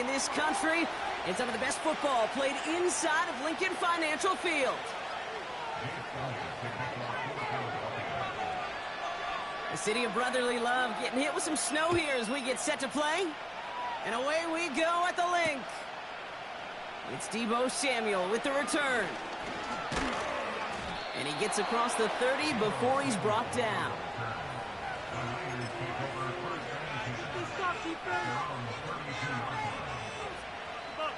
in this country and some of the best football played inside of Lincoln Financial Field. The city of brotherly love getting hit with some snow here as we get set to play. And away we go at the link. It's Deebo Samuel with the return. And he gets across the 30 before he's brought down.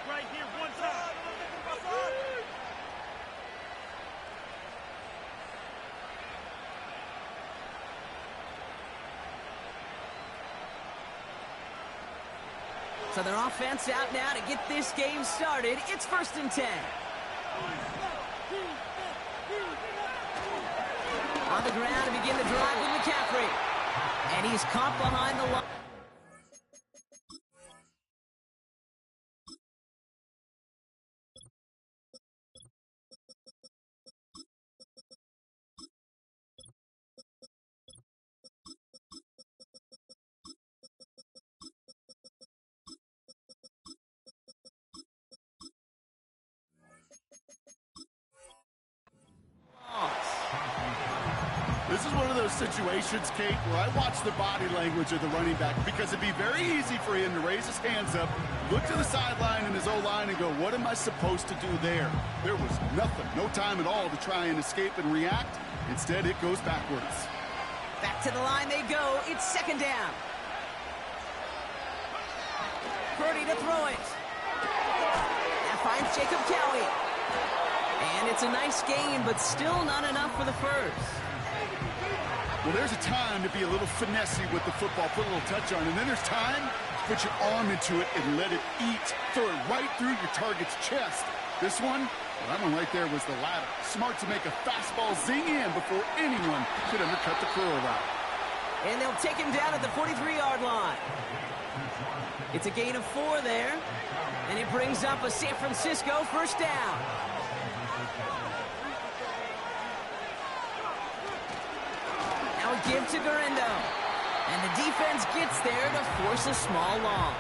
Right here, one time. So their offense out now to get this game started. It's 1st and 10. On the ground to begin the drive with McCaffrey. And he's caught behind the line. This is one of those situations, Kate, where I watch the body language of the running back because it'd be very easy for him to raise his hands up, look to the sideline in his O-line and go, what am I supposed to do there? There was nothing, no time at all to try and escape and react. Instead, it goes backwards. Back to the line they go. It's 2nd down. Purdy to throw it. That finds Jacob Cowie. And it's a nice gain, but still not enough for the first. Well, there's a time to be a little finessey with the football, put a little touch on, and then there's time to put your arm into it and let it eat. Throw it right through your target's chest. This one, well, that one right there was the latter. Smart to make a fastball zing in before anyone could undercut the curl route. And they'll take him down at the 43-yard line. It's a gain of 4 there, and it brings up a San Francisco 1st down. Give to Garendo. And the defense gets there to force a small loss.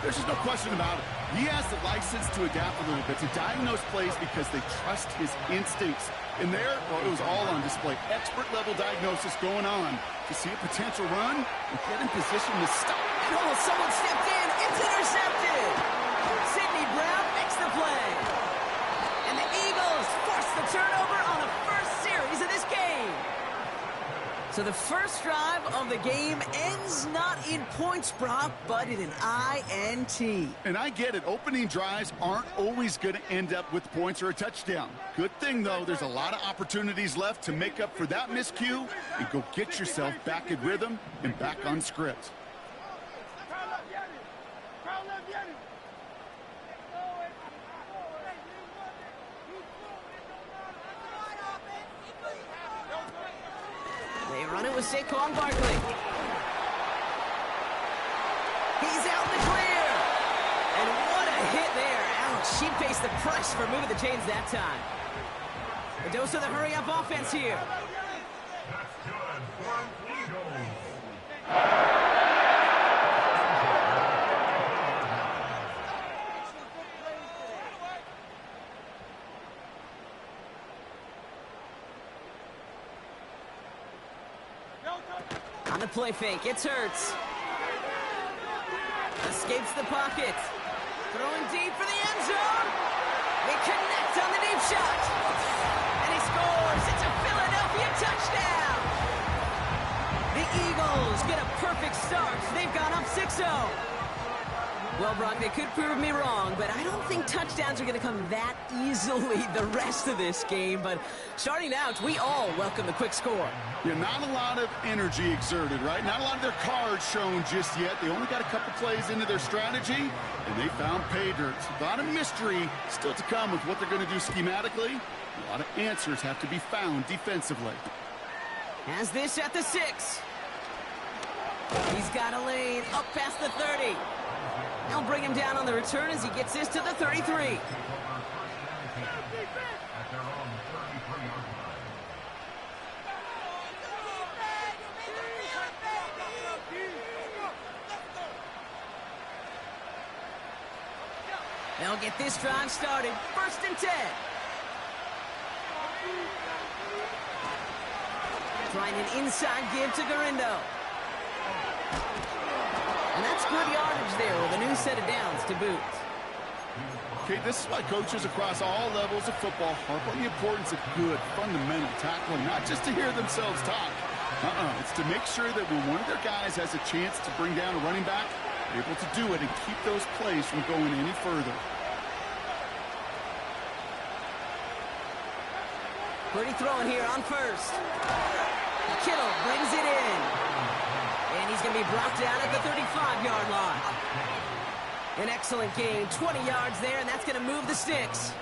There's just no question about it. He has the license to adapt a little bit, to diagnose plays because they trust his instincts. And there, well, it was all on display. Expert-level diagnosis going on to see a potential run and get in position to stop. Oh, someone stepped in. It's intercepted. Sidney Brown makes the play. And the Eagles force the turnover on the first series of this game. So the first drive of the game ends not in points, Brock, but in an INT. And I get it. Opening drives aren't always going to end up with points or a touchdown. Good thing, though, there's a lot of opportunities left to make up for that miscue and go get yourself back in rhythm and back on script. They run it with Saquon Barkley. He's out in the clear. And what a hit there. Ouch, she faced the price for moving the chains that time. A dose of the hurry-up offense here. On the play fake, it's Hurts. Escapes the pocket. Throwing deep for the end zone. They connect on the deep shot. And he scores. It's a Philadelphia touchdown. The Eagles get a perfect start. They've gone up 6-0. Well, Brock, they could prove me wrong, but I don't think touchdowns are going to come that easily the rest of this game. But starting out, we all welcome the quick score. Yeah, not a lot of energy exerted, right? Not a lot of their cards shown just yet. They only got a couple plays into their strategy, and they found pay dirt. A lot of mystery still to come with what they're going to do schematically. A lot of answers have to be found defensively. Has this at the 6. He's got a lane up past the 30. They'll bring him down on the return as he gets this to the 33. They'll get this drive started. 1st and 10. Trying an inside give to Garindo. And that's good yardage there with a new set of downs to boot. Okay, this is why coaches across all levels of football harp on the importance of good, fundamental tackling, not just to hear themselves talk. It's to make sure that when one of their guys has a chance to bring down a running back, they're able to do it and keep those plays from going any further. Pretty throwing here on 1st. Kittle brings it in. And he's going to be brought down at the 35-yard line. An excellent gain, 20 yards there, and that's going to move the sticks.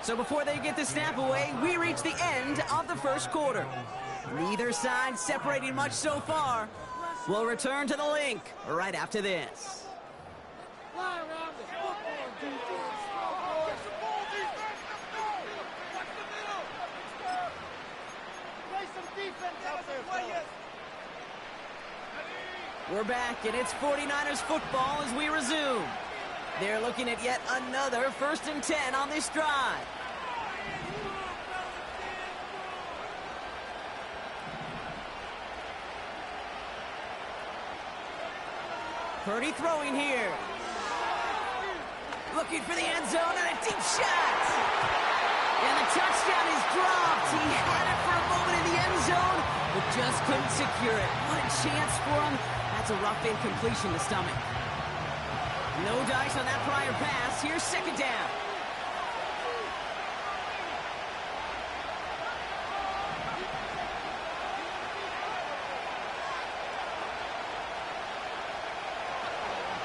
So before they get the snap away, we reach the end of the 1st quarter. Neither side separating much so far. We'll return to the link right after this. We're back, and it's 49ers football as we resume. They're looking at yet another 1st and 10 on this drive. Purdy throwing here. Looking for the end zone and a deep shot. And the touchdown is dropped. He had it for a moment in the end zone, but just couldn't secure it. What a chance for him. That's a rough incompletion to stomach. No dice on that prior pass. Here's 2nd down.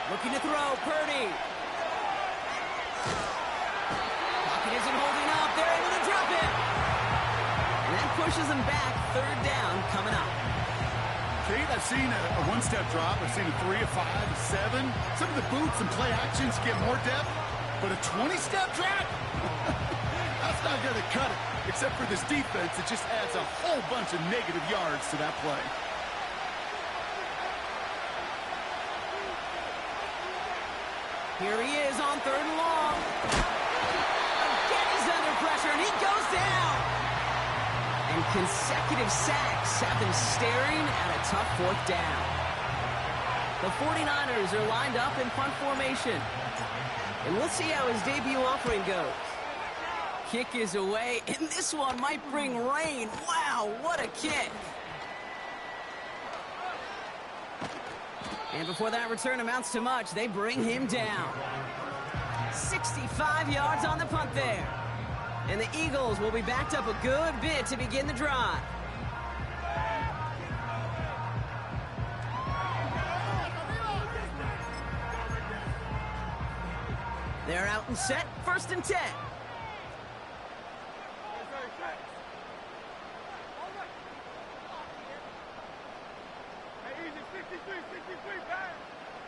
Looking to throw, Purdy. Pocket isn't holding up. They're able to drop it. And that pushes them back. 3rd down coming up. Kate, I've seen a one-step drop. I've seen a 3, a 5, a 7. Some of the boots and play actions get more depth, but a 20-step drop? That's not going to cut it. Except for this defense, it just adds a whole bunch of negative yards to that play. Here he is on 3rd and long. Again, he's under pressure, and he goes down. And consecutive sacks have them staring at a tough 4th down. The 49ers are lined up in punt formation. And we'll see how his debut offering goes. Kick is away, and this one might bring rain. Wow, what a kick. And before that return amounts to much, they bring him down. 65 yards on the punt there. And the Eagles will be backed up a good bit to begin the drive. They're out and set, 1st and 10.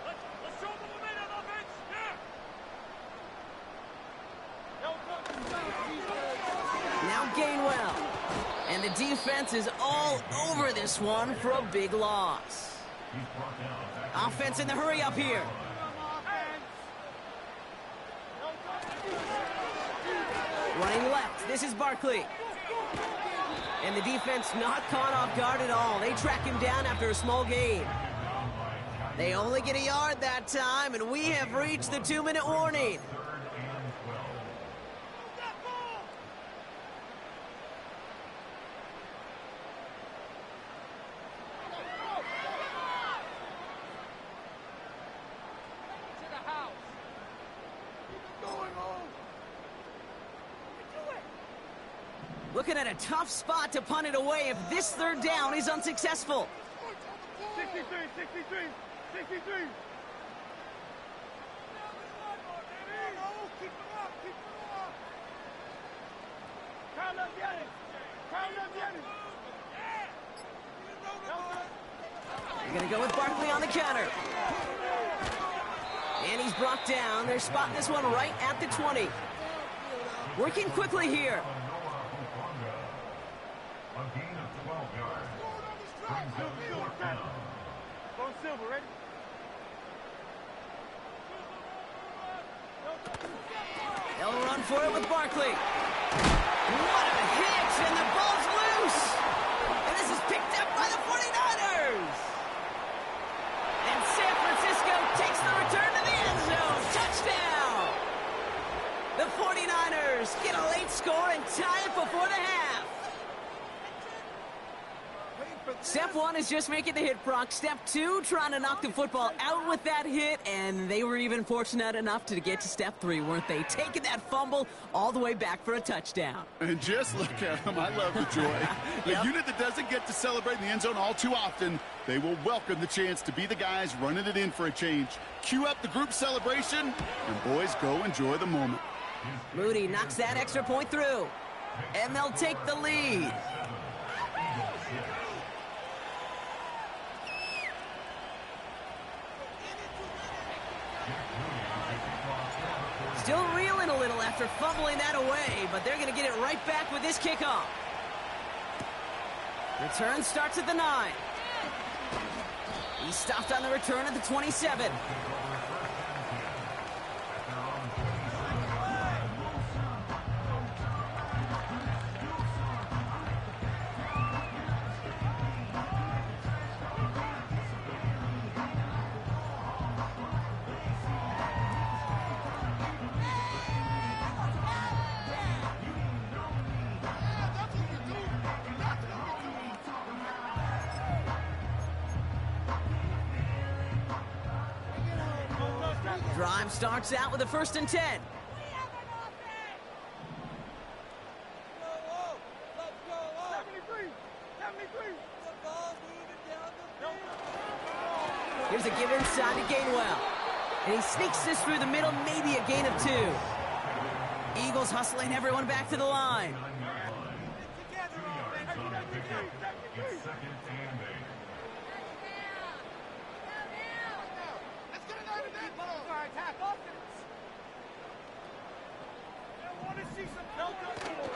Let's show them the momentum, offense. Now Gainwell. And the defense is all over this one for a big loss. Offense in the hurry up here. Running left, this is Barkley. And the defense not caught off guard at all. They track him down after a small gain. They only get a yard that time, and we have reached the 2-minute warning. Looking at a tough spot to punt it away if this 3rd down is unsuccessful. 63, 63, 63. They're going to go with Barkley on the counter. And he's brought down. They're spotting this one right at the 20. Working quickly here. A gain of 12 yards. Brings up 4th down. Silver, ready? for it with Barkley. What a hit, and the ball's loose. And this is picked up by the 49ers. And San Francisco takes the return to the end zone. Touchdown. The 49ers get a late score and tie it before the half. Step one is just making the hit, Brock. Step two, trying to knock the football out with that hit, and they were even fortunate enough to get to step three, weren't they? Taking that fumble all the way back for a touchdown. And just look at them. I love the joy. Yep. A unit that doesn't get to celebrate in the end zone all too often, they will welcome the chance to be the guys running it in for a change. Cue up the group celebration, and boys, go enjoy the moment. Moody knocks that extra point through, and they'll take the lead. Still reeling a little after fumbling that away, but they're going to get it right back with this kickoff. Return starts at the 9. He stopped on the return at the 27. Drive starts out with a 1st and 10. Here's a give inside to Gainwell. And he sneaks this through the middle, maybe a gain of 2. Eagles hustling everyone back to the line.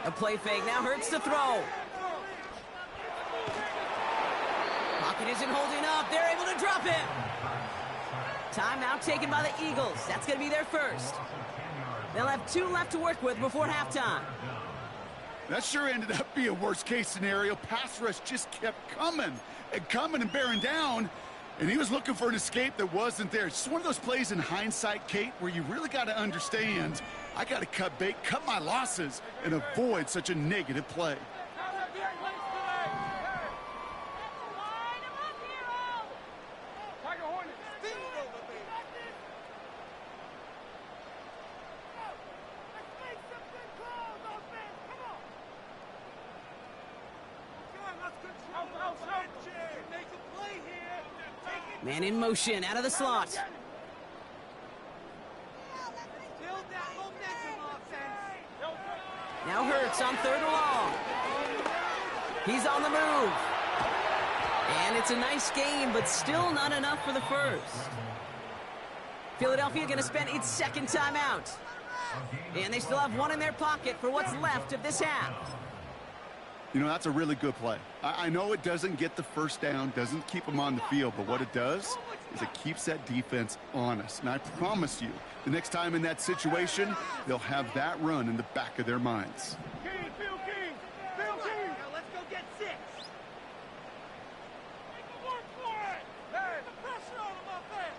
A play fake, now Hurts to throw. Pocket isn't holding up, they're able to drop him. Timeout taken by the Eagles, that's going to be their first. They'll have 2 left to work with before halftime. That sure ended up being a worst-case scenario. Pass rush just kept coming and bearing down, and he was looking for an escape that wasn't there. It's just one of those plays in hindsight, Kate, where you really got to understand, I got to cut bait, cut my losses, and avoid such a negative play. Man in motion, out of the slot. Now Hurts on 3rd and long. He's on the move. And it's a nice game, but still not enough for the first. Philadelphia going to spend its 2nd timeout. And they still have 1 in their pocket for what's left of this half. You know, that's a really good play. I know it doesn't get the first down, doesn't keep them on the field, but what it does is it keeps that defense honest. And I promise you, the next time in that situation, they'll have that run in the back of their minds. King, Phil King! Phil King! Now let's go get 6. Make him work for it! Hey! Put the pressure on him up there!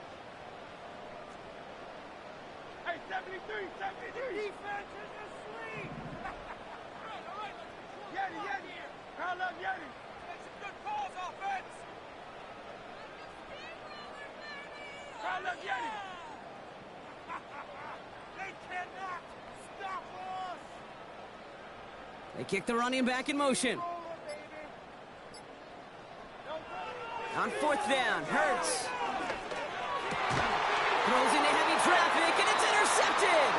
Hey, 73! 73! The defense is asleep! All right. Yeti! Call up Yeti! Make some good calls, offense! Call up Yeti! They cannot stop us! They kick the running back in motion. On 4th down, Hurts. Throws into heavy traffic, and it's intercepted!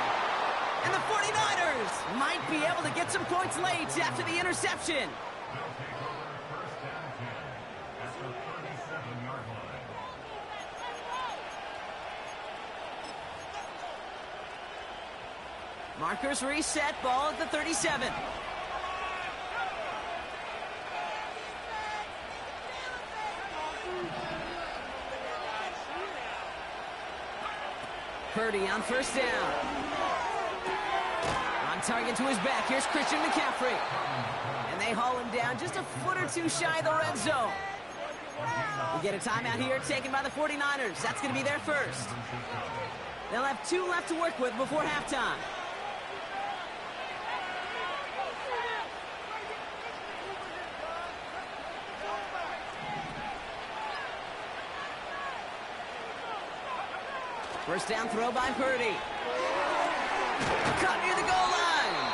And the 49ers might be able to get some points late after the interception. Markers reset, ball at the 37. Purdy on 1st down. target to his back. Here's Christian McCaffrey. And they haul him down just a foot or two shy of the red zone. We get a timeout here taken by the 49ers. That's going to be their first. They'll have 2 left to work with before halftime. First down throw by Purdy. Caught near the goal line.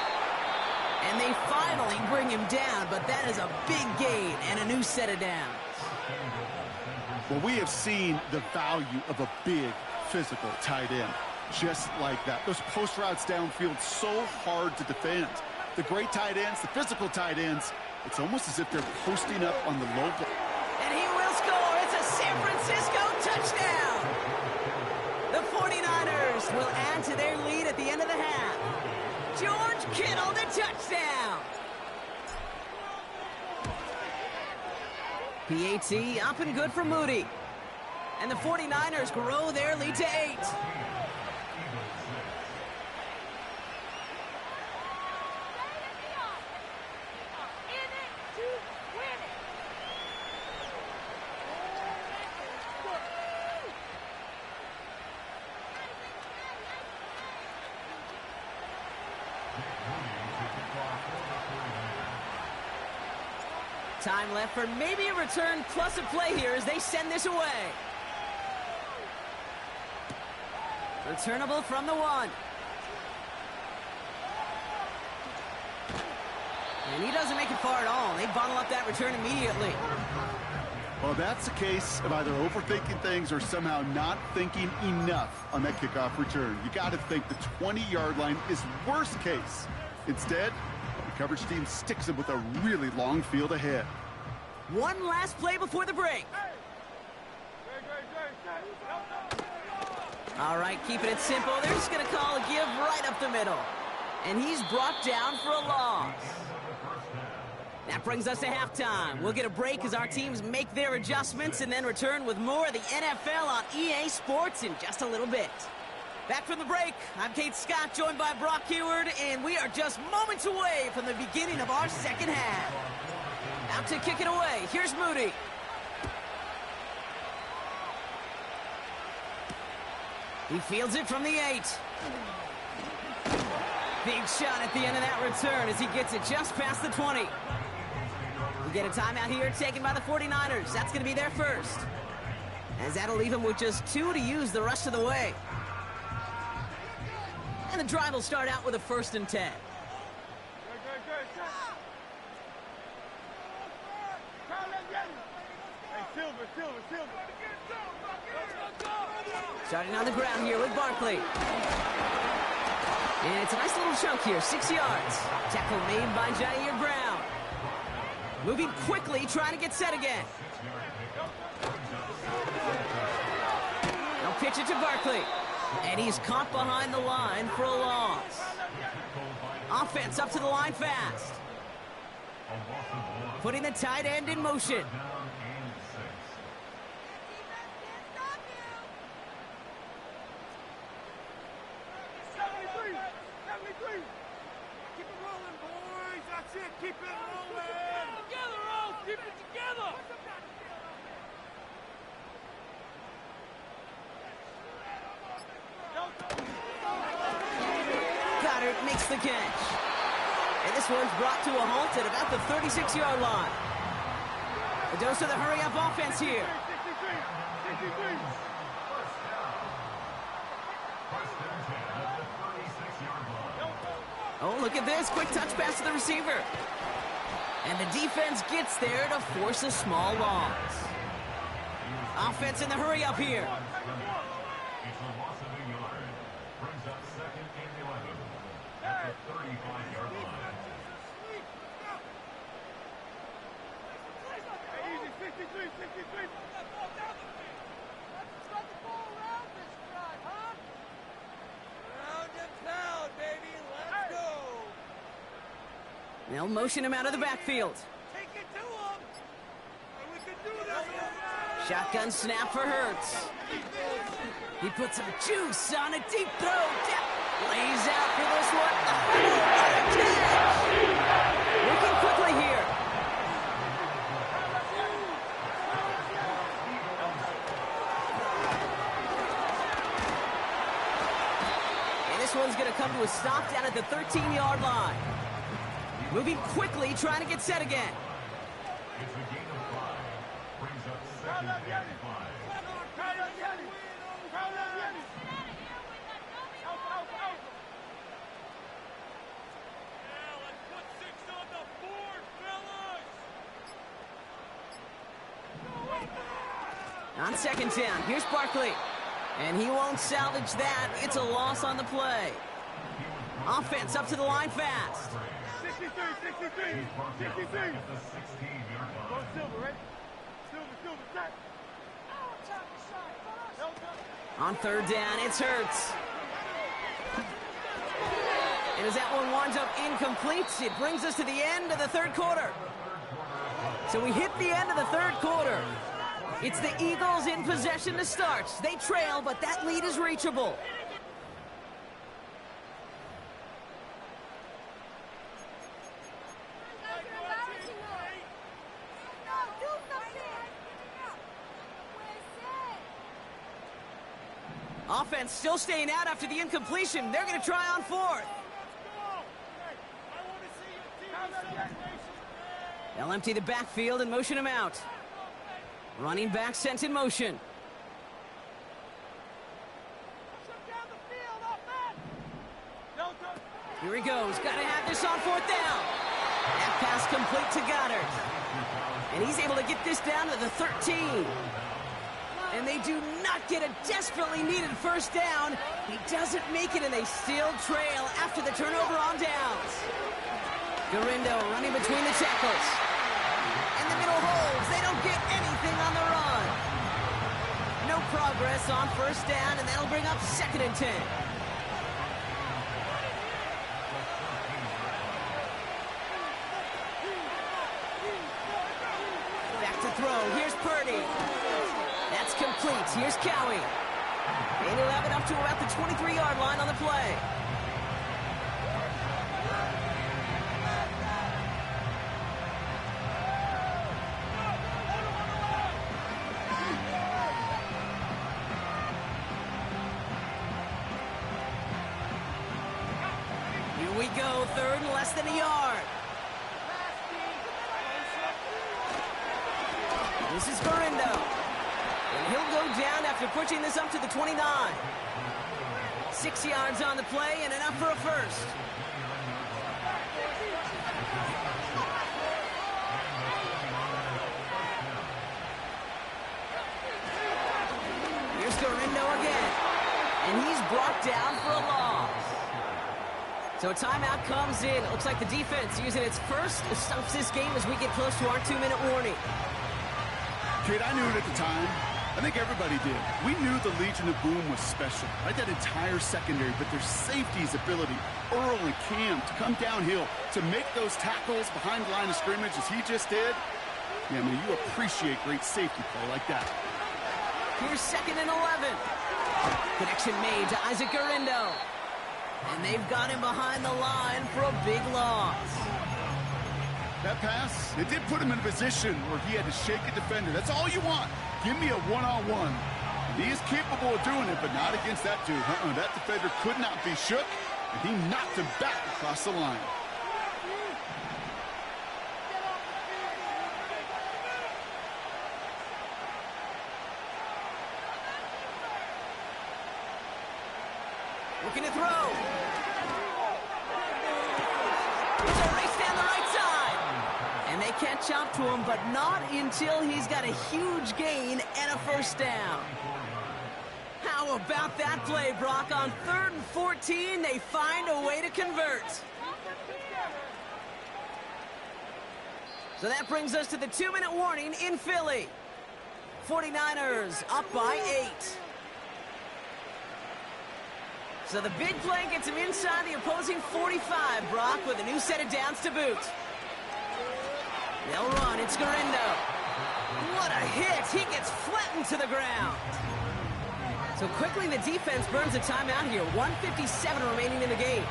And they finally bring him down, but that is a big gain and a new set of downs. Well, we have seen the value of a big physical tight end. Just like that. Those post routes downfield, so hard to defend. The great tight ends, the physical tight ends, it's almost as if they're posting up on the low block. And he will score. It's a San Francisco touchdown. The 49ers will add to their lead at the end of the half. George Kittle, the touchdown. PAT up and good for Moody. And the 49ers grow their lead to 8. Time left for maybe a return plus a play here as they send this away. Returnable from the 1. And he doesn't make it far at all. They bottle up that return immediately. Well, that's a case of either overthinking things or somehow not thinking enough on that kickoff return. You got to think the 20-yard line is worst case. Instead, the coverage team sticks him with a really long field ahead. One last play before the break. All right, keeping it simple. They're just going to call a give right up the middle. And he's brought down for a loss. That brings us to halftime. We'll get a break as our teams make their adjustments and then return with more of the NFL on EA Sports in just a little bit. Back from the break, I'm Kate Scott, joined by Brock Heward, and we are just moments away from the beginning of our second half. Out to kick it away. Here's Moody. He fields it from the 8. Big shot at the end of that return as he gets it just past the 20. We get a timeout here taken by the 49ers. That's going to be their first. As that'll leave him with just 2 to use the rest of the way. And the drive will start out with a 1st and 10. Starting on the ground here with Barkley. And it's a nice little chunk here, 6 yards. Tackle made by Jair Brown. Moving quickly, trying to get set again. Now pitch it to Barkley. And he's caught behind the line for a loss. Offense up to the line fast. Putting the tight end in motion. Keep it rolling, boys. That's it. Keep it rolling. Together, all. Keep it together. Goddard makes the catch. And this one's brought to a halt at about the 36-yard line. A dose of the hurry-up offense here. Oh, look at this. Quick touch pass to the receiver. And the defense gets there to force a small loss. Offense in the hurry-up here. They'll motion him out of the backfield. Take it to him. We can do this. Shotgun snap for Hurts. He puts some juice on a deep throw. Lays out for this one. Oh, what a catch! Working quickly here. And this one's going to come to a stop down at the 13-yard line. Moving quickly, trying to get set again. It's a gain of 5. Brings up second and 5. On second down, here's Barkley. And he won't salvage that. It's a loss on the play. Offense up to the line fast. 63. Go Silver, right? Silver, set. On third down, it's Hurts. And as that one winds up incomplete, it brings us to the end of the third quarter. So we hit the end of the third quarter. It's the Eagles in possession to start. They trail, but that lead is reachable. Offense still staying out after the incompletion. They're going to try on fourth. They'll empty the backfield and motion him out. Running back sent in motion. Here he goes. Got to have this on fourth down. That pass complete to Goddard. And he's able to get this down to the 13. And they do not get a desperately needed first down. He doesn't make it, and they still trail after the turnover on downs. Garindo running between the tackles. And the middle holds. They don't get anything on the run. No progress on first down, and that'll bring up second and 10. Back to throw. Here's Purdy. That's complete. Here's Cowie. And he'll have it up to about the 23-yard line on the play. Here we go. Third and less than a yard. This is Garindo. And he'll go down after pushing this up to the 29. 6 yards on the play and enough for a first. Here's Garindo again. And he's brought down for a loss. So a timeout comes in. It looks like the defense using its first stops this game as we get close to our 2-minute warning. Kid, I knew it at the time. I think everybody did. We knew the Legion of Boom was special, right? That entire secondary, but their safety's ability, Earl and Cam, to come downhill, to make those tackles behind the line of scrimmage as he just did. Yeah, I mean, you appreciate great safety play like that. Here's second and 11. Connection made to Isaac Garindo. And they've got him behind the line for a big loss. That pass, it did put him in a position where he had to shake a defender. That's all you want. Give me a one-on-one. He is capable of doing it, but not against that dude. That defender could not be shook, and he knocked him back across the line. Looking to throw. It's a race down the right side. And they catch up to him, but not until he's got a huge gain and a first down. How about that play, Brock? On 3rd and 14, they find a way to convert. So that brings us to the 2-minute warning in Philly. 49ers up by 8. So the big play gets him inside the opposing 45, Brock, with a new set of downs to boot. They'll run. It's Garindo. What a hit. He gets flattened to the ground. So quickly the defense burns a timeout here. 1:57 remaining in the game.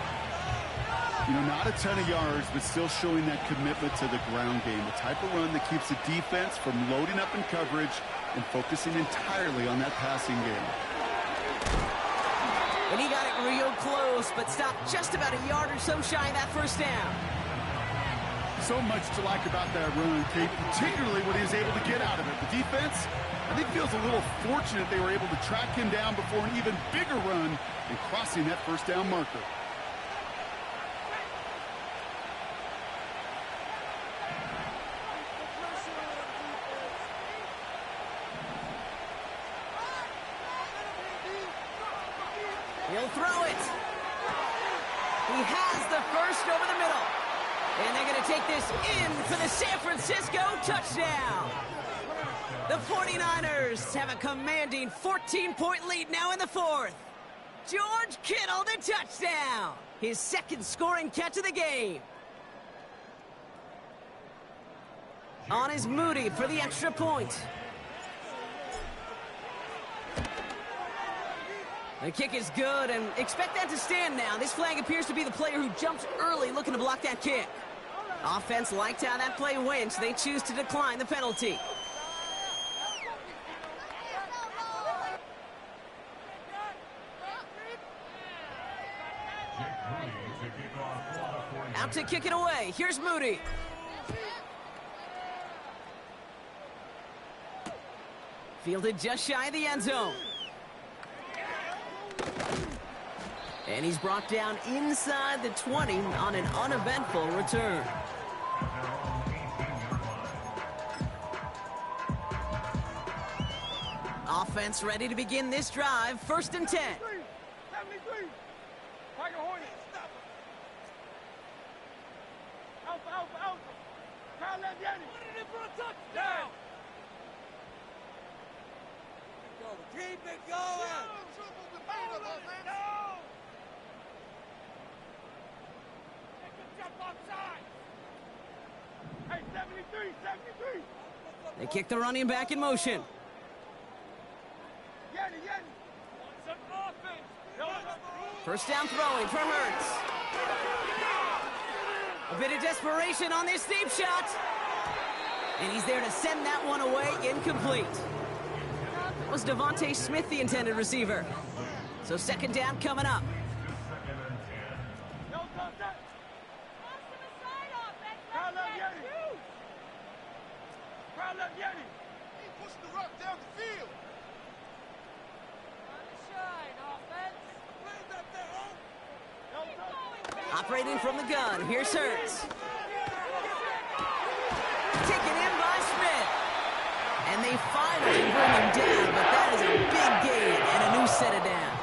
You know, not a ton of yards, but still showing that commitment to the ground game. The type of run that keeps the defense from loading up in coverage and focusing entirely on that passing game. And he got it real close, but stopped just about a yard or so shy of that first down. So much to like about that run, Kate, particularly what he was able to get out of it. The defense, I think, feels a little fortunate they were able to track him down before an even bigger run and crossing that first down marker. He'll throw it. He has the first over the middle. And they're going to take this in for the San Francisco touchdown. The 49ers have a commanding 14-point lead now in the fourth. George Kittle the touchdown. His second scoring catch of the game. On is Moody for the extra point. The kick is good, and expect that to stand now. This flag appears to be the player who jumped early looking to block that kick. Offense liked how that play went, so they choose to decline the penalty. Out to kick it away. Here's Moody. Fielded just shy of the end zone. And he's brought down inside the 20 on an uneventful return. Offense ready to begin this drive. 1st and 10. 73. Tiger Hornet. Stop. Alpha, alpha, alpha. Kyle Leviani. Put it in for a touchdown. Keep it going. No. Hey, 73, 73. They kick the running back in motion. Yeti, Yeti. Some offense. First down throwing for Hurts. A bit of desperation on this deep shot. And he's there to send that one away incomplete. That was Devontae Smith, the intended receiver. So 2nd down coming up. He pushed the rock down the field. Operating from the gun, here's Hurts. Taken in by Smith. And they finally bring him down, but that is a big gain and a new set of downs.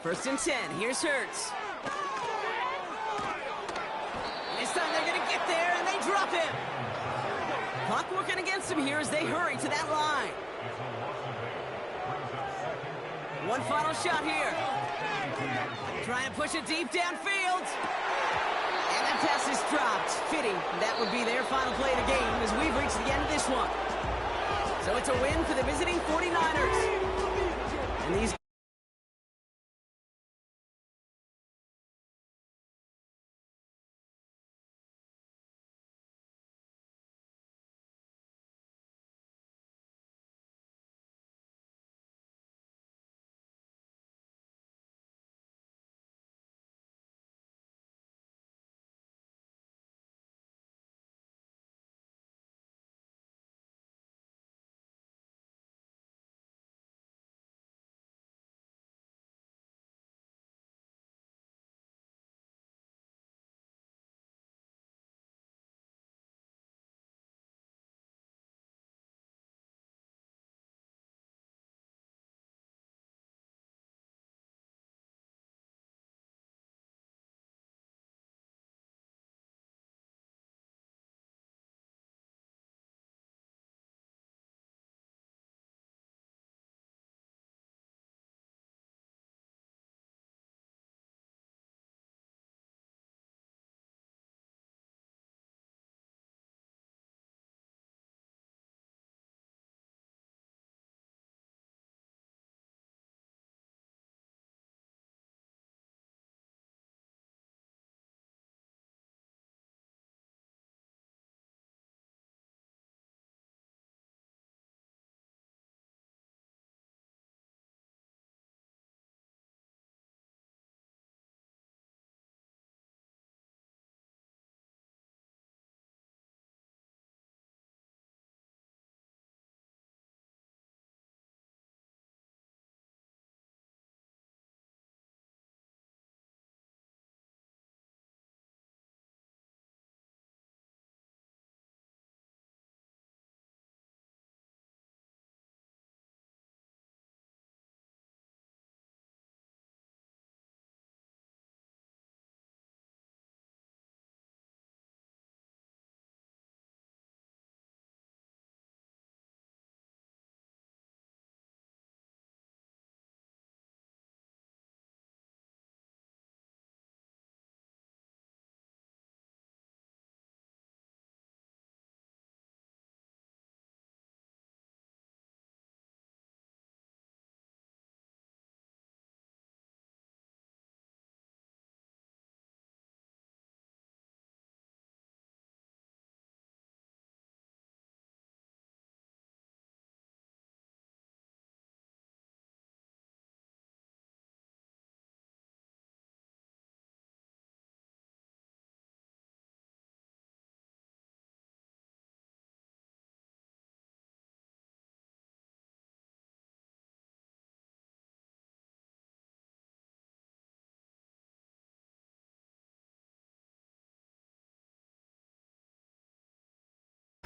First and 10, here's Hurts. This time they're going to get there, and they drop him. Clock working against him here as they hurry to that line. One final shot here. Trying to push it deep downfield. And that pass is dropped. Fitting, that would be their final play of the game as we've reached the end of this one. So it's a win for the visiting 49ers. And these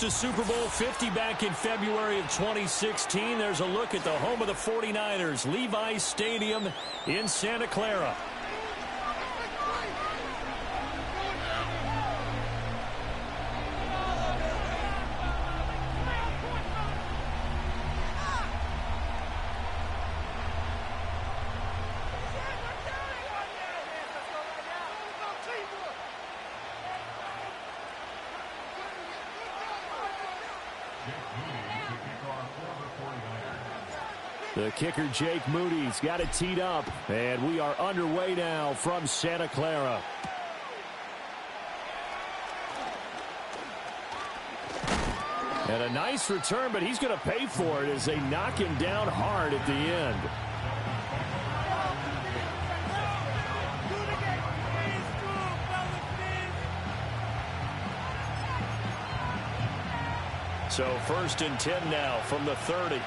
to Super Bowl 50 back in February of 2016. There's a look at the home of the 49ers, Levi's Stadium in Santa Clara. The kicker, Jake Moody's got it teed up, and we are underway now from Santa Clara. And a nice return, but he's going to pay for it as they knock him down hard at the end. So 1st and 10 now from the 30.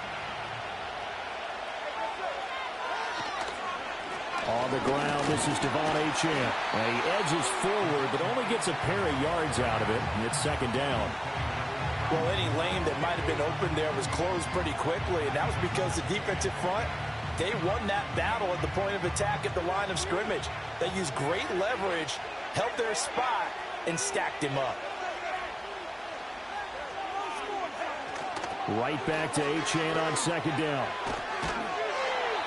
On the ground, this is Devon Achane. And he edges forward, but only gets a pair of yards out of it. And it's 2nd down. Well, any lane that might have been open there was closed pretty quickly, and that was because the defensive front, they won that battle at the point of attack at the line of scrimmage. They used great leverage, held their spot, and stacked him up. Right back to Achane on 2nd down.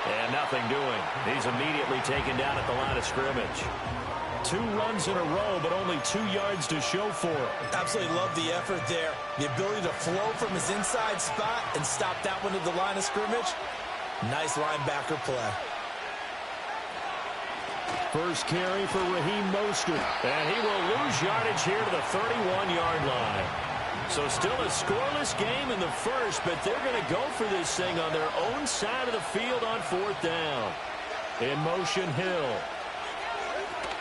And nothing doing. He's immediately taken down at the line of scrimmage. 2 runs in a row, but only 2 yards to show for it. Absolutely love the effort there. The ability to flow from his inside spot and stop that one at the line of scrimmage. Nice linebacker play. First carry for Raheem Mostert. And he will lose yardage here to the 31-yard line. So still a scoreless game in the first, but they're going to go for this thing on their own side of the field on 4th down. In motion, Hill.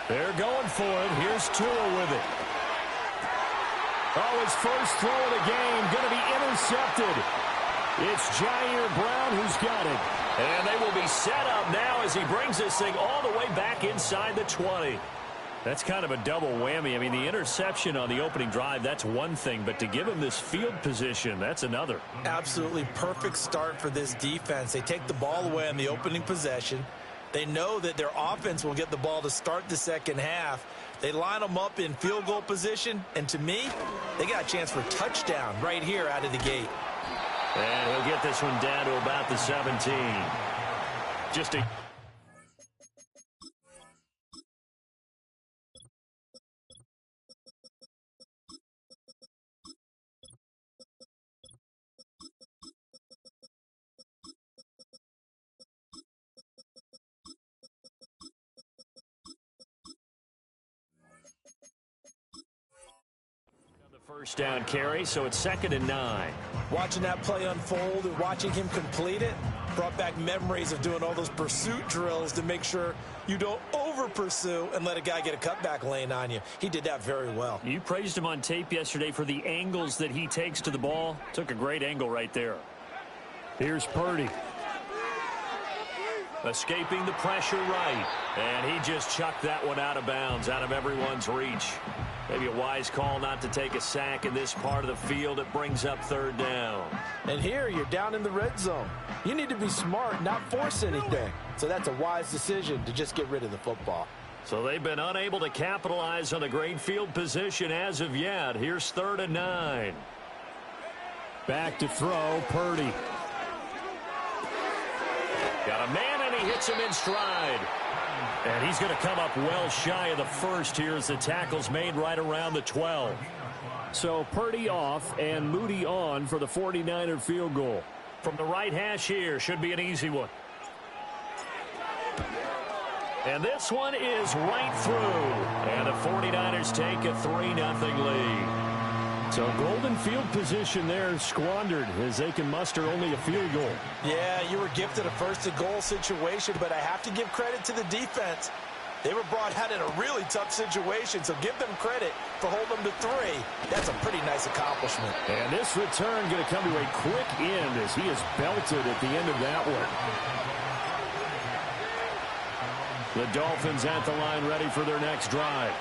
They're going for it. Here's Tua with it. Oh, his first throw of the game going to be intercepted. It's Jair Brown who's got it. And they will be set up now as he brings this thing all the way back inside the 20. That's kind of a double whammy. I mean, the interception on the opening drive, that's one thing. But to give him this field position, that's another. Absolutely perfect start for this defense. They take the ball away on the opening possession. They know that their offense will get the ball to start the second half. They line them up in field goal position. And to me, they got a chance for a touchdown right here out of the gate. And he'll get this one down to about the 17. Just a... First down carry, so it's 2nd and 9. Watching that play unfold and watching him complete it brought back memories of doing all those pursuit drills to make sure you don't over-pursue and let a guy get a cutback lane on you. He did that very well. You praised him on tape yesterday for the angles that he takes to the ball. Took a great angle right there. Here's Purdy. Escaping the pressure right. And he just chucked that one out of bounds, out of everyone's reach. Maybe a wise call not to take a sack in this part of the field. It brings up 3rd down. And here you're down in the red zone. You need to be smart, not force anything. So that's a wise decision to just get rid of the football. So they've been unable to capitalize on a great field position as of yet. Here's 3rd and 9. Back to throw, Purdy. Got a man, and he hits him in stride. And he's going to come up well shy of the first here as the tackle's made right around the 12. So Purdy off and Moody on for the 49er field goal. From the right hash here, should be an easy one. And this one is right through. And the 49ers take a 3-0 lead. So golden field position there squandered as they can muster only a field goal. Yeah, you were gifted a 1st and goal situation, but I have to give credit to the defense. They were brought out in a really tough situation, so give them credit for holding them to 3. That's a pretty nice accomplishment. And this return going to come to a quick end as he is belted at the end of that one. The Dolphins at the line ready for their next drive.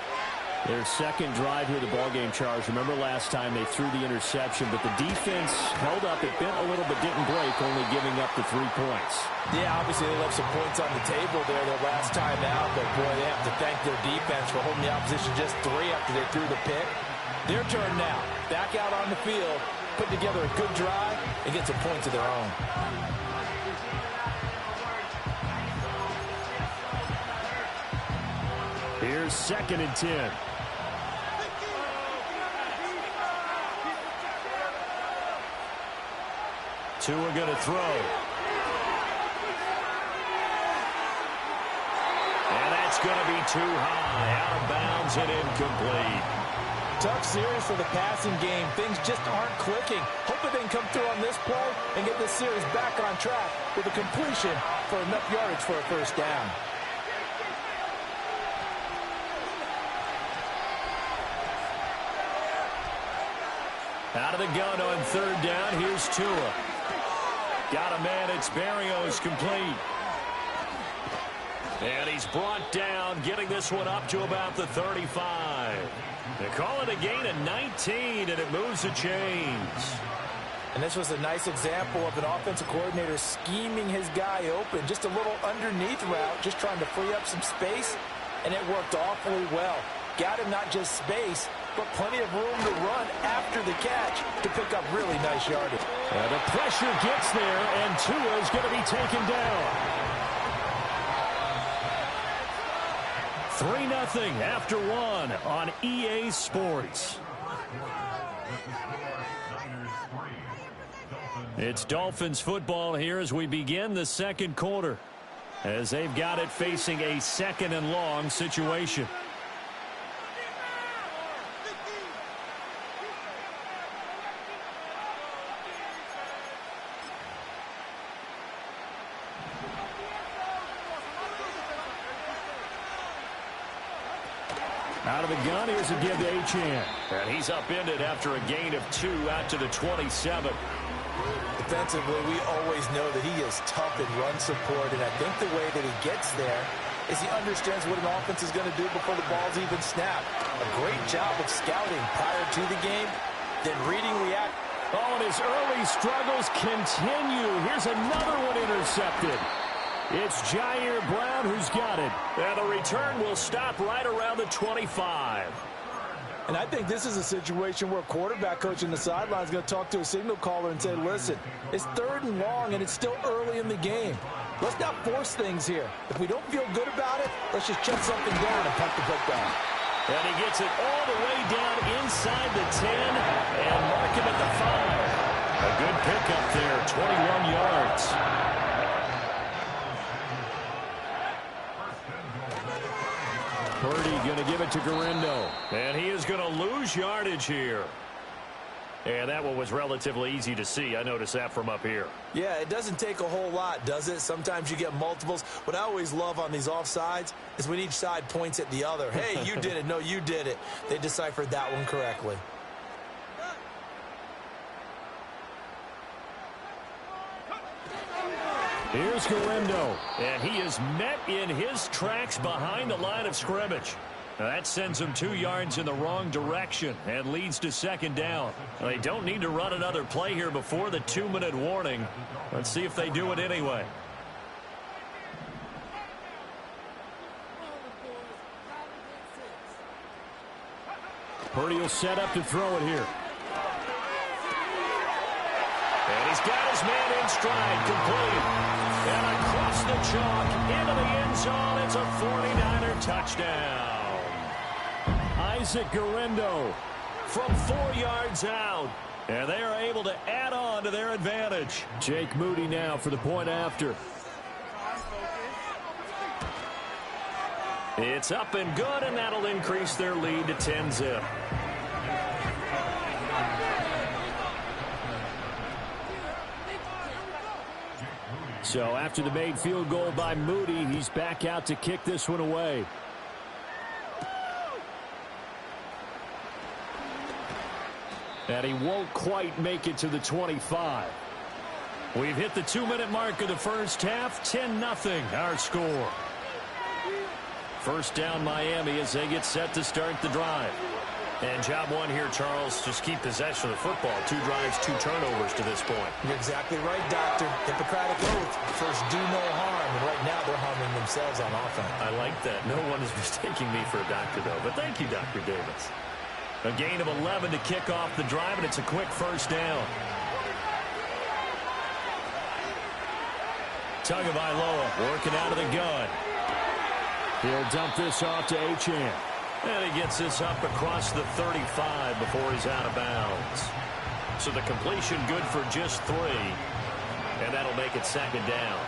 Their second drive here, the ballgame, Charles. Remember last time they threw the interception, but the defense held up. It bent a little but didn't break, only giving up the 3 points. Yeah, obviously they left some points on the table there their last time out, but boy, they have to thank their defense for holding the opposition just 3 after they threw the pick. Their turn now. Back out on the field, put together a good drive, and get some points of their own. Here's 2nd and 10. Tua going to throw. And that's going to be too high. Out of bounds and incomplete. Tough series for the passing game. Things just aren't clicking. Hoping they can come through on this play and get this series back on track with a completion for enough yardage for a first down. Out of the gun on 3rd down. Here's Tua. Got a man. It's Barrios, complete. And he's brought down, getting this one up to about the 35. They call it a gain of 19, and it moves the chains. And this was a nice example of an offensive coordinator scheming his guy open. Just a little underneath route, just trying to free up some space, and it worked awfully well. Got him not just space, but plenty of room to run after the catch to pick up really nice yardage. The pressure gets there, and Tua is going to be taken down. 3-0 after 1 on EA Sports. It's Dolphins football here as we begin the 2nd quarter, as they've got it facing a 2nd and long situation. Out of the gun, here's a give to Achane. And he's upended after a gain of 2 out to the 27. Defensively, we always know that he is tough in run support, and I think the way that he gets there is he understands what an offense is going to do before the ball's even snapped. A great job of scouting prior to the game, then reading react. Oh, and his early struggles continue. Here's another one intercepted. It's Jair Brown who's got it. And the return will stop right around the 25. And I think this is a situation where a quarterback coach in the sideline is going to talk to a signal caller and say, listen, it's 3rd and long and it's still early in the game. Let's not force things here. If we don't feel good about it, let's just check something down and punt the football. And he gets it all the way down inside the 10 and mark him at the 5. A good pickup there, 21 yards. Purdy going to give it to Garindo. And he is going to lose yardage here. And that one was relatively easy to see. I noticed that from up here. Yeah, it doesn't take a whole lot, does it? Sometimes you get multiples. What I always love on these offsides is when each side points at the other. Hey, you did it. No, you did it. They deciphered that one correctly. Here's Garindo, and he is met in his tracks behind the line of scrimmage. Now that sends him 2 yards in the wrong direction and leads to 2nd down. They don't need to run another play here before the 2-minute warning. Let's see if they do it anyway. Purdy will set up to throw it here. And he's got his man in stride, complete. And across the chalk, into the end zone, it's a 49er touchdown. Isaac Garindo from 4 yards out. And they are able to add on to their advantage. Jake Moody now for the point after. It's up and good, and that'll increase their lead to 10-zip. So after the made field goal by Moody, he's back out to kick this one away. And he won't quite make it to the 25. We've hit the 2-minute mark of the first half. 10-0 our score. First down Miami as they get set to start the drive. And job one here, Charles, just keep possession of the football. 2 drives, 2 turnovers to this point. You're exactly right, Doctor. Hippocratic oath. First, do no harm. And right now, they're harming themselves on offense. I like that. No one is mistaking me for a doctor, though. But thank you, Dr. Davis. A gain of 11 to kick off the drive, and it's a quick first down. Tagovailoa working out of the gun. He'll dump this off to Achane. And he gets this up across the 35 before he's out of bounds. So the completion good for just 3. And that'll make it second down.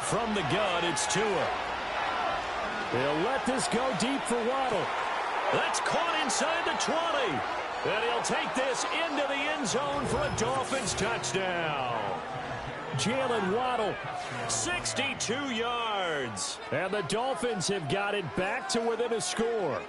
From the gun, it's Tua. He'll let this go deep for Waddle. That's caught inside the 20. And he'll take this into the end zone for a Dolphins touchdown. Jalen Waddle, 62 yards. And the Dolphins have got it back to within a score.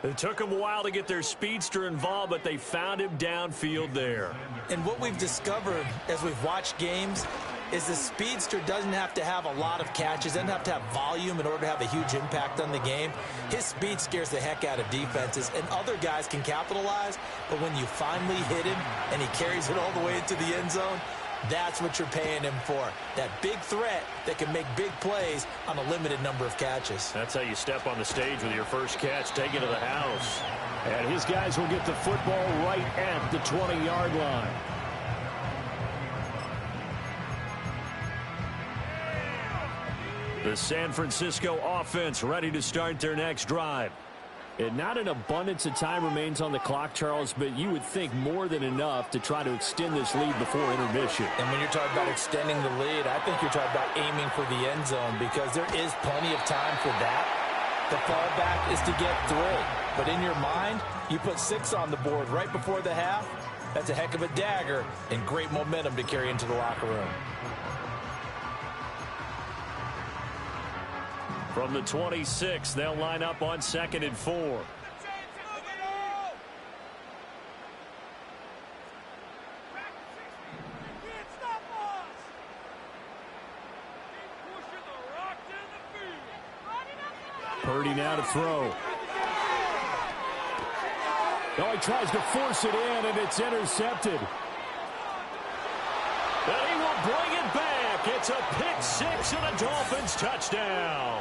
It took them a while to get their speedster involved, but they found him downfield there. And what we've discovered as we've watched games is the speedster doesn't have to have a lot of catches, doesn't have to have volume in order to have a huge impact on the game. His speed scares the heck out of defenses, and other guys can capitalize, but when you finally hit him and he carries it all the way into the end zone, that's what you're paying him for. That big threat that can make big plays on a limited number of catches. That's how you step on the stage with your first catch, take it to the house. And his guys will get the football right at the 20-yard line. The San Francisco offense ready to start their next drive. And not an abundance of time remains on the clock, Charles, but you would think more than enough to try to extend this lead before intermission. And when you're talking about extending the lead, I think you're talking about aiming for the end zone because there is plenty of time for that. The fallback is to get 3. But in your mind, you put 6 on the board right before the half. That's a heck of a dagger and great momentum to carry into the locker room. From the 26, they'll line up on 2nd and 4. Purdy now to throw. Oh, he tries to force it in, and it's intercepted. And he will bring it back. It's a pick 6 and a Dolphins touchdown.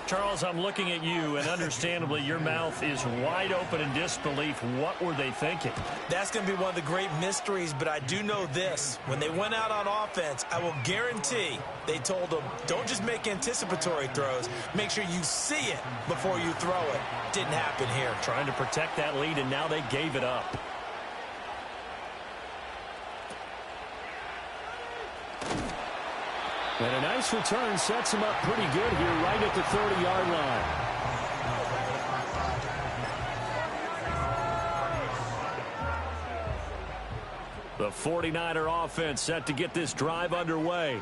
Charles, I'm looking at you, and understandably, your mouth is wide open in disbelief. What were they thinking? That's going to be one of the great mysteries, but I do know this. When they went out on offense, I will guarantee they told them, don't just make anticipatory throws. Make sure you see it before you throw it. Didn't happen here. Trying to protect that lead, and now they gave it up. And a nice return sets him up pretty good here right at the 30-yard line. The 49er offense set to get this drive underway.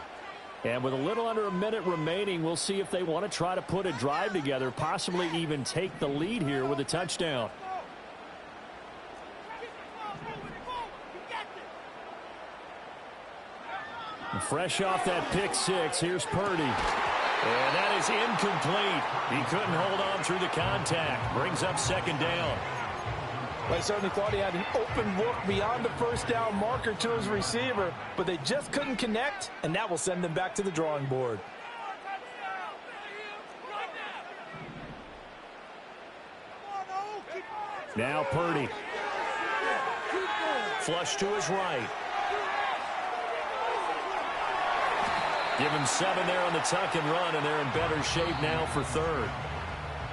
And with a little under a minute remaining, we'll see if they want to try to put a drive together, possibly even take the lead here with a touchdown. Fresh off that pick 6, here's Purdy. And that is incomplete. He couldn't hold on through the contact. Brings up 2nd down. Well, I certainly thought he had an open look beyond the first down marker to his receiver, but they just couldn't connect, and that will send them back to the drawing board. Now Purdy. Flush to his right. Give him 7 there on the tuck and run, and they're in better shape now for 3rd.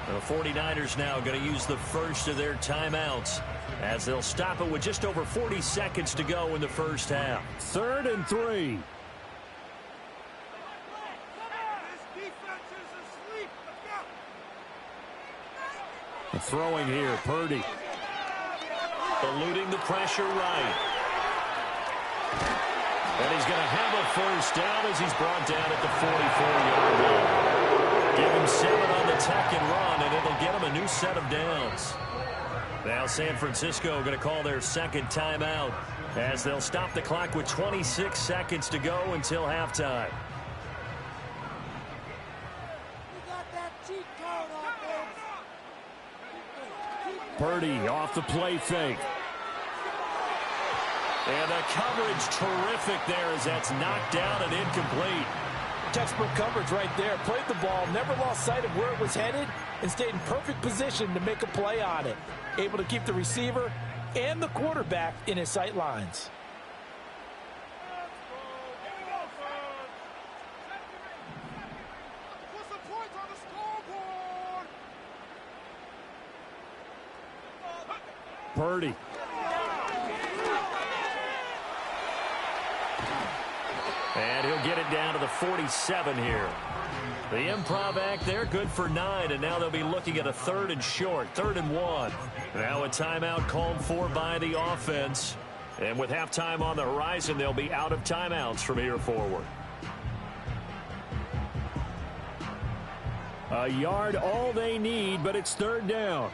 The 49ers now going to use the first of their timeouts as they'll stop it with just over 40 seconds to go in the first half. 3rd and 3. Throwing here, Purdy. Eluding the pressure right. And he's going to have a first down as he's brought down at the 44-yard line. Give him 7 on the tuck and run, and it'll get him a new set of downs. Now San Francisco going to call their 2nd timeout as they'll stop the clock with 26 seconds to go until halftime. Purdy off the play fake. And the coverage terrific there as that's knocked down and incomplete. Textbook coverage right there. Played the ball, never lost sight of where it was headed, and stayed in perfect position to make a play on it. Able to keep the receiver and the quarterback in his sight lines. Purdy. And he'll get it down to the 47 here. The improv act there, good for 9, and now they'll be looking at a 3rd and short, 3rd and 1. Now a timeout called for by the offense. And with halftime on the horizon, they'll be out of timeouts from here forward. A yard all they need, but it's 3rd down.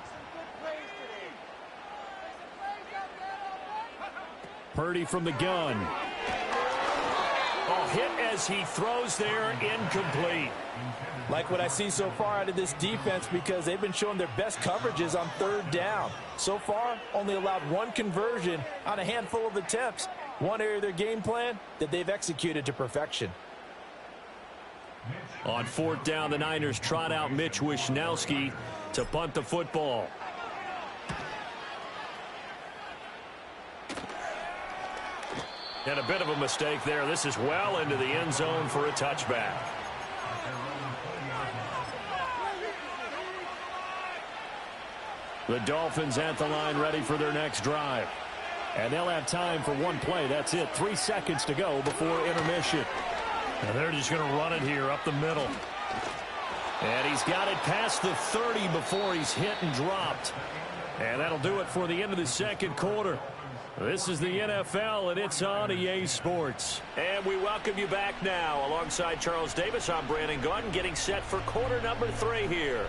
Purdy from the gun. Oh, hit as he throws there, incomplete. Like what I see so far out of this defense because they've been showing their best coverages on 3rd down. So far, only allowed 1 conversion on a handful of attempts. One area of their game plan that they've executed to perfection. On 4th down, the Niners trot out Mitch Wishnowski to punt the football. And a bit of a mistake there. This is well into the end zone for a touchback. The Dolphins at the line ready for their next drive. And they'll have time for 1 play. That's it. 3 seconds to go before intermission. And they're just going to run it here up the middle. And he's got it past the 30 before he's hit and dropped. And that'll do it for the end of the second quarter. This is the NFL, and it's on EA Sports. And we welcome you back now. Alongside Charles Davis, I'm Brandon Gaudin, getting set for quarter number 3 here.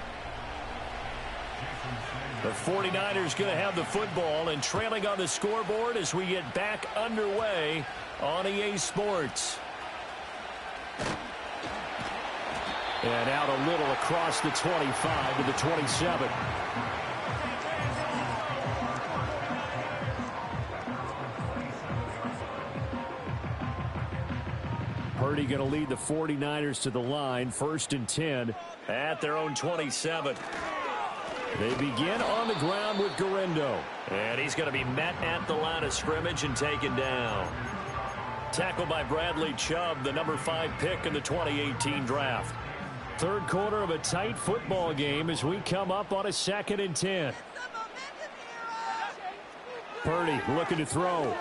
The 49ers going to have the football and trailing on the scoreboard as we get back underway on EA Sports. And out a little across the 25 to the 27. Purdy going to lead the 49ers to the line. 1st and 10 at their own 27. They begin on the ground with Garendo. And he's going to be met at the line of scrimmage and taken down. Tackled by Bradley Chubb, the number 5 pick in the 2018 draft. 3rd quarter of a tight football game as we come up on a 2nd and 10. Purdy looking to throw.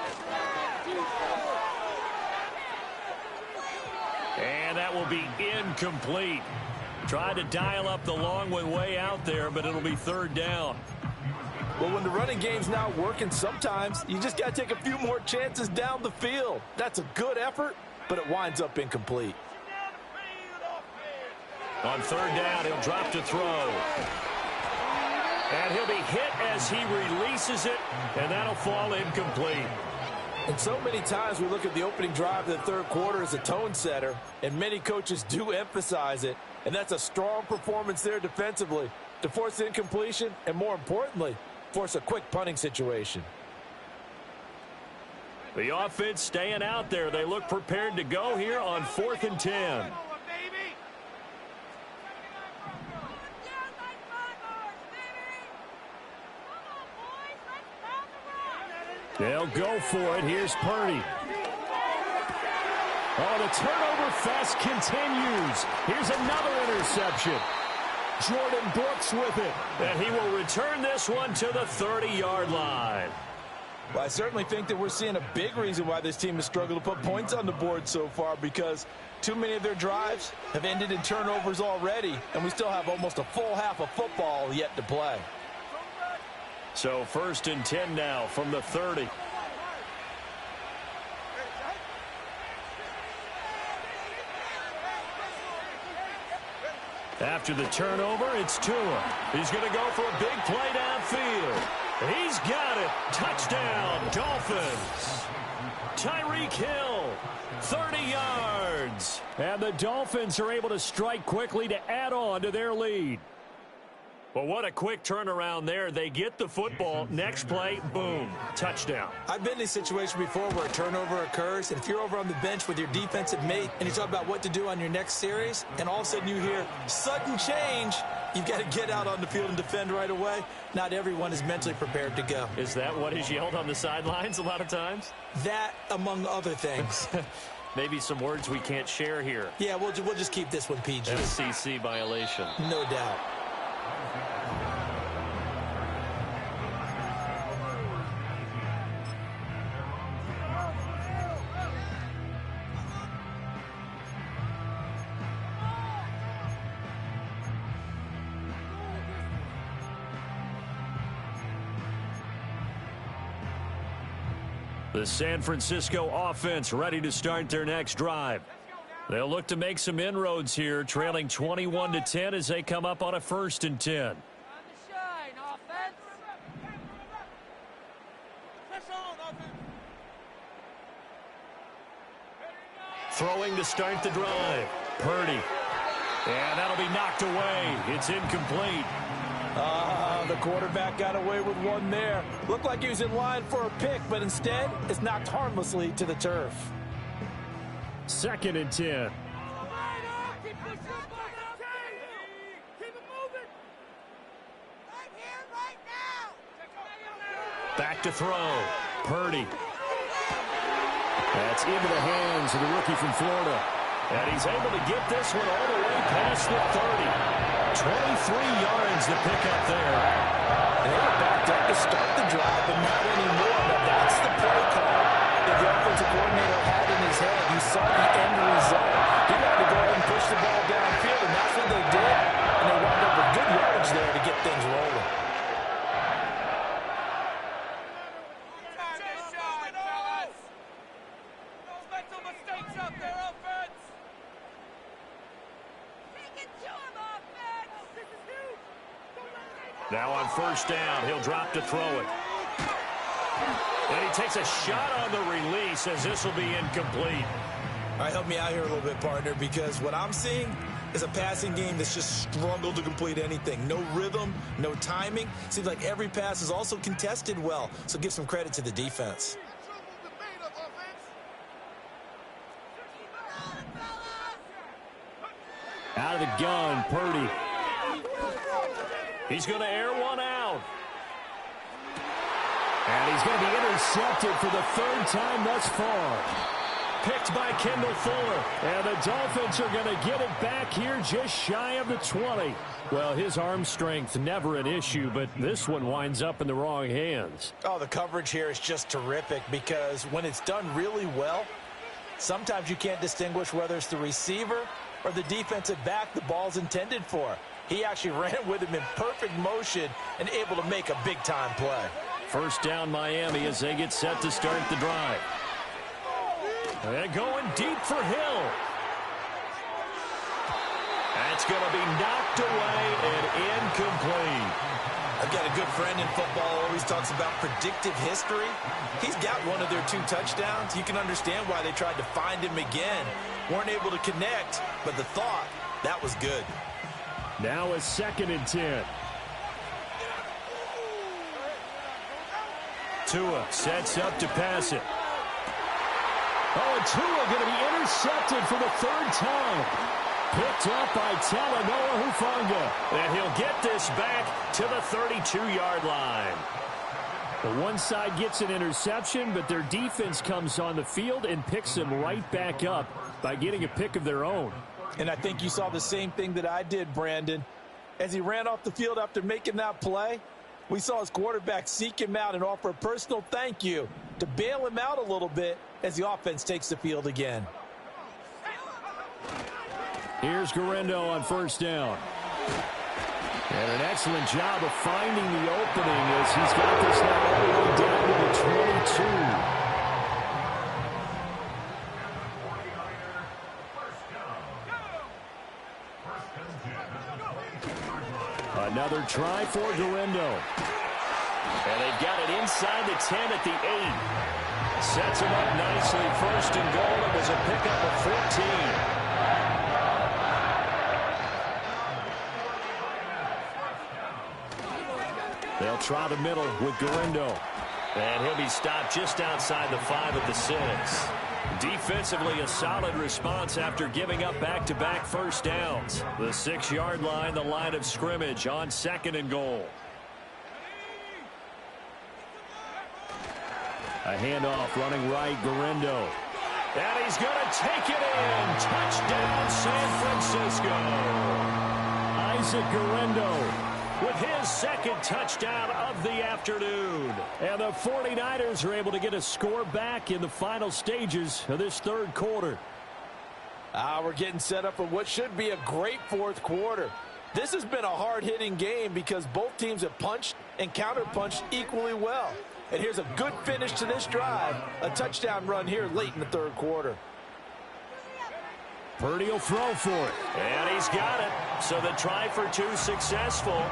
And that will be incomplete. Tried to dial up the long one way out there, but it'll be 3rd down. Well, when the running game's not working, sometimes you just got to take a few more chances down the field. That's a good effort, but it winds up incomplete. On 3rd down, he'll drop to throw. And he'll be hit as he releases it, and that'll fall incomplete. And so many times we look at the opening drive of the 3rd quarter as a tone setter, and many coaches do emphasize it. And that's a strong performance there defensively to force incompletion and, more importantly, force a quick punting situation. The offense staying out there. They look prepared to go here on 4th and 10. They'll go for it. Here's Purdy. Oh, the turnover fest continues. Here's another interception. Jordan Brooks with it. And he will return this one to the 30-yard line. Well, I certainly think that we're seeing a big reason why this team has struggled to put points on the board so far, because too many of their drives have ended in turnovers already, and we still have almost a full half of football yet to play. So 1st and 10 now from the 30. After the turnover, it's Tua. He's going to go for a big play downfield. He's got it. Touchdown, Dolphins. Tyreek Hill. 30 yards. And the Dolphins are able to strike quickly to add on to their lead. Well, what a quick turnaround there. They get the football. Next play, boom, touchdown. I've been in a situation before where a turnover occurs, and if you're over on the bench with your defensive mate and you talk about what to do on your next series, and all of a sudden you hear sudden change, you've got to get out on the field and defend right away. Not everyone is mentally prepared to go. Is that what is yelled on the sidelines a lot of times? That, among other things. Maybe some words we can't share here. Yeah, we'll just keep this one PG. FCC violation. No doubt. The San Francisco offense ready to start their next drive. They'll look to make some inroads here, trailing 21-10 as they come up on a 1st and 10. Throwing to start the drive. Purdy. And that'll be knocked away. It's incomplete. The quarterback got away with one there. Looked like he was in line for a pick, but instead, it's knocked harmlessly to the turf. 2nd and 10. Back to throw. Purdy. That's into the hands of the rookie from Florida. And he's able to get this one all the way past the 30. 23 yards to pick up there. And they were backed up to start the drive, but not anymore. But that's the play call that the offensive coordinator had in his head. You saw the end result. He had to go ahead and push the ball downfield, and that's what they did. And they wound up with good yardage there to get things rolling. Now on 1st down, he'll drop to throw it. And he takes a shot on the release as this will be incomplete. All right, help me out here a little bit, partner, because what I'm seeing is a passing game that's just struggled to complete anything. No rhythm, no timing. Seems like every pass is also contested well, so give some credit to the defense. Out of the gun, Purdy. He's going to air one out. And he's going to be intercepted for the 3rd time thus far. Picked by Kendall Fuller. And the Dolphins are going to get it back here just shy of the 20. Well, his arm strength, never an issue, but this one winds up in the wrong hands. Oh, the coverage here is just terrific because when it's done really well, sometimes you can't distinguish whether it's the receiver or the defensive back the ball's intended for. He actually ran with him in perfect motion and able to make a big-time play. 1st down Miami as they get set to start the drive. And going deep for Hill. That's going to be knocked away and incomplete. I've got a good friend in football, always talks about predictive history. He's got one of their 2 touchdowns. You can understand why they tried to find him again. Weren't able to connect, but the thought, that was good. Now a 2nd and 10. Tua sets up to pass it. Oh, and Tua going to be intercepted for the 3rd time. Picked up by Talanoa Hufanga. And he'll get this back to the 32-yard line. The one side gets an interception, but their defense comes on the field and picks them right back up by getting a pick of their own. And I think you saw the same thing that I did, Brandon. As he ran off the field after making that play, we saw his quarterback seek him out and offer a personal thank you to bail him out a little bit as the offense takes the field again. Here's Guerrero on 1st down. And an excellent job of finding the opening as he's got this now all the way down to the 22. Another try for Guerrero. And they've got it inside the 10 at the 8. Sets him up nicely. First and goal. It was a pickup of 14. They'll try the middle with Garindo. And he'll be stopped just outside the 5 at the 6. Defensively, a solid response after giving up back-to-back first downs. The 6-yard line, the line of scrimmage on 2nd and goal. A handoff running right, Garindo. And he's going to take it in. Touchdown, San Francisco. Isaac Garindo with his 2nd touchdown of the afternoon. And the 49ers are able to get a score back in the final stages of this 3rd quarter. We're getting set up for what should be a great 4th quarter. This has been a hard-hitting game because both teams have punched and counterpunched equally well. And here's a good finish to this drive. A touchdown run here late in the 3rd quarter. Purdy will throw for it. And he's got it. So the try for 2 successful.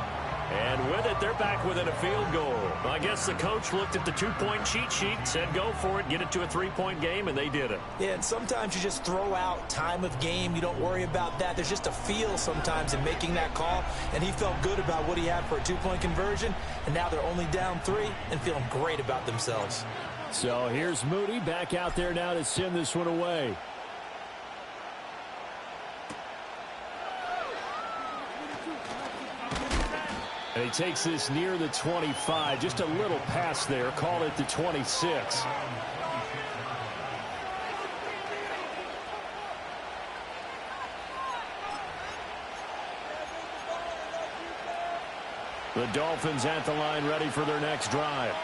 And with it, they're back within a field goal. I guess the coach looked at the 2-point cheat sheet, said go for it, get it to a 3-point game, and they did it. Yeah, and sometimes you just throw out time of game. You don't worry about that. There's just a feel sometimes in making that call, and he felt good about what he had for a 2-point conversion, and now they're only down 3 and feeling great about themselves. So here's Moody back out there now to send this one away. And he takes this near the 25. Just a little pass there. Call it the 26. The Dolphins at the line ready for their next drive.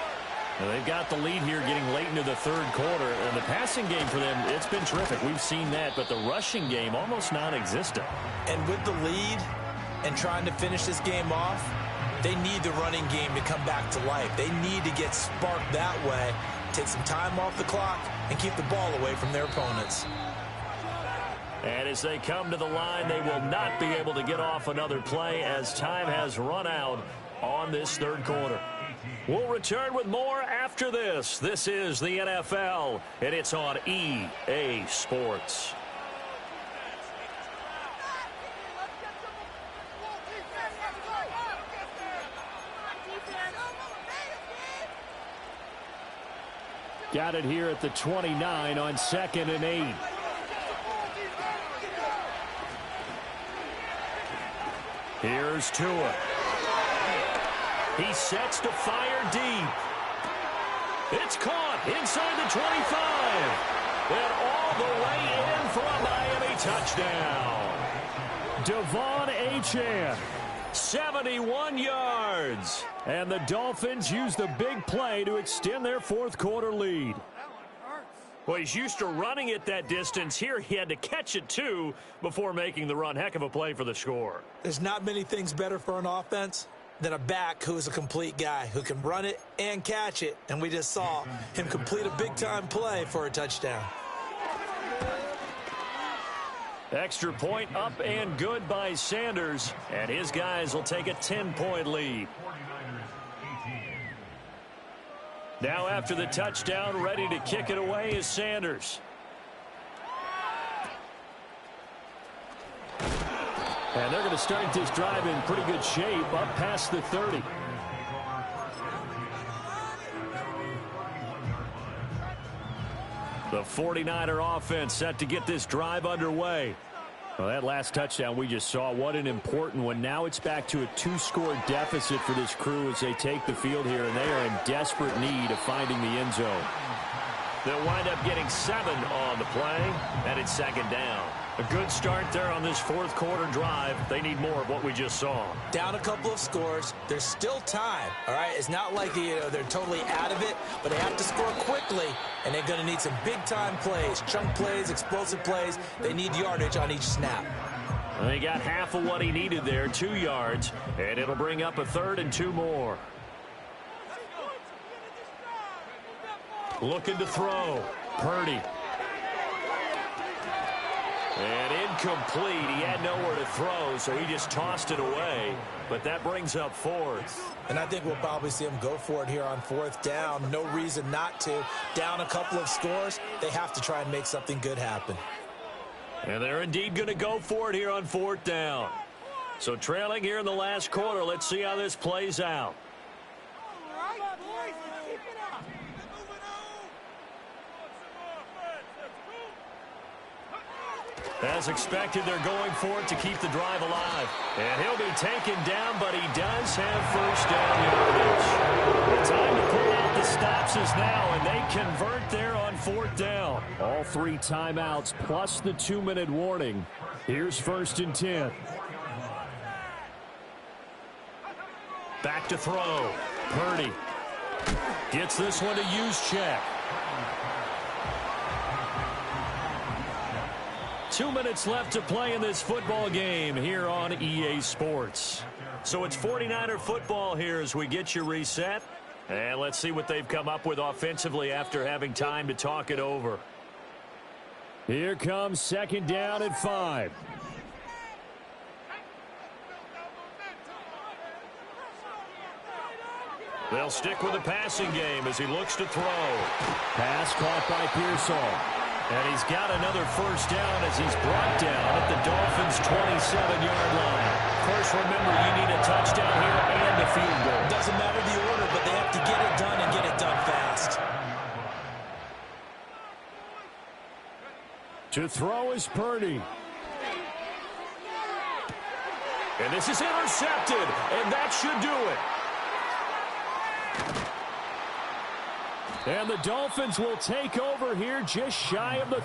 Now they've got the lead here getting late into the 3rd quarter. And the passing game for them, it's been terrific. We've seen that. But the rushing game almost non-existent. And with the lead and trying to finish this game off, they need the running game to come back to life. They need to get sparked that way, take some time off the clock, and keep the ball away from their opponents. And as they come to the line, they will not be able to get off another play as time has run out on this 3rd quarter. We'll return with more after this. This is the NFL, and it's on EA Sports. Got it here at the 29 on 2nd and 8. Here's Tua. He sets to fire deep. It's caught inside the 25. And all the way in for a Miami touchdown. Devon Achane. 71 yards. And the Dolphins use the big play to extend their 4th quarter lead. Well, he's used to running it that distance. Here he had to catch it, too, before making the run. Heck of a play for the score. There's not many things better for an offense than a back who is a complete guy who can run it and catch it. And we just saw him complete a big-time play for a touchdown. Extra point up and good by Sanders. And his guys will take a 10-point lead. Now after the touchdown, ready to kick it away is Sanders. And they're going to start this drive in pretty good shape up past the 30. The 49er offense set to get this drive underway. Well, that last touchdown we just saw, what an important one. Now it's back to a 2-score deficit for this crew as they take the field here, and they are in desperate need of finding the end zone. They'll wind up getting 7 on the play, and it's 2nd down. A good start there on this 4th quarter drive. They need more of what we just saw. Down a couple of scores. There's still time, all right? It's not like they're totally out of it, but they have to score quickly, and they're going to need some big-time plays, chunk plays, explosive plays. They need yardage on each snap. They got half of what he needed there, 2 yards, and it'll bring up a 3rd and 2 more. Looking to throw. Purdy. And incomplete. He had nowhere to throw, so he just tossed it away. But that brings up fourth. And I think we'll probably see him go for it here on fourth down. No reason not to. Down a couple of scores, they have to try and make something good happen. And they're indeed going to go for it here on fourth down. So trailing here in the last quarter, let's see how this plays out. As expected, they're going for it to keep the drive alive. And he'll be taken down, but he does have first down yardage. The time to pull out the stops is now, and they convert there on fourth down. All 3 timeouts plus the 2-minute warning. Here's 1st and 10. Back to throw. Purdy gets this one to use check. 2 minutes left to play in this football game here on EA Sports. So it's 49er football here as we get you reset. And let's see what they've come up with offensively after having time to talk it over. Here comes 2nd down at 5. They'll stick with the passing game as he looks to throw. Pass caught by Pearsall. And he's got another first down as he's brought down at the Dolphins' 27-yard line. Of course, remember, you need a touchdown here and a field goal. Doesn't matter the order, but they have to get it done and get it done fast. To throw is Purdy. And this is intercepted, and that should do it. And the Dolphins will take over here just shy of the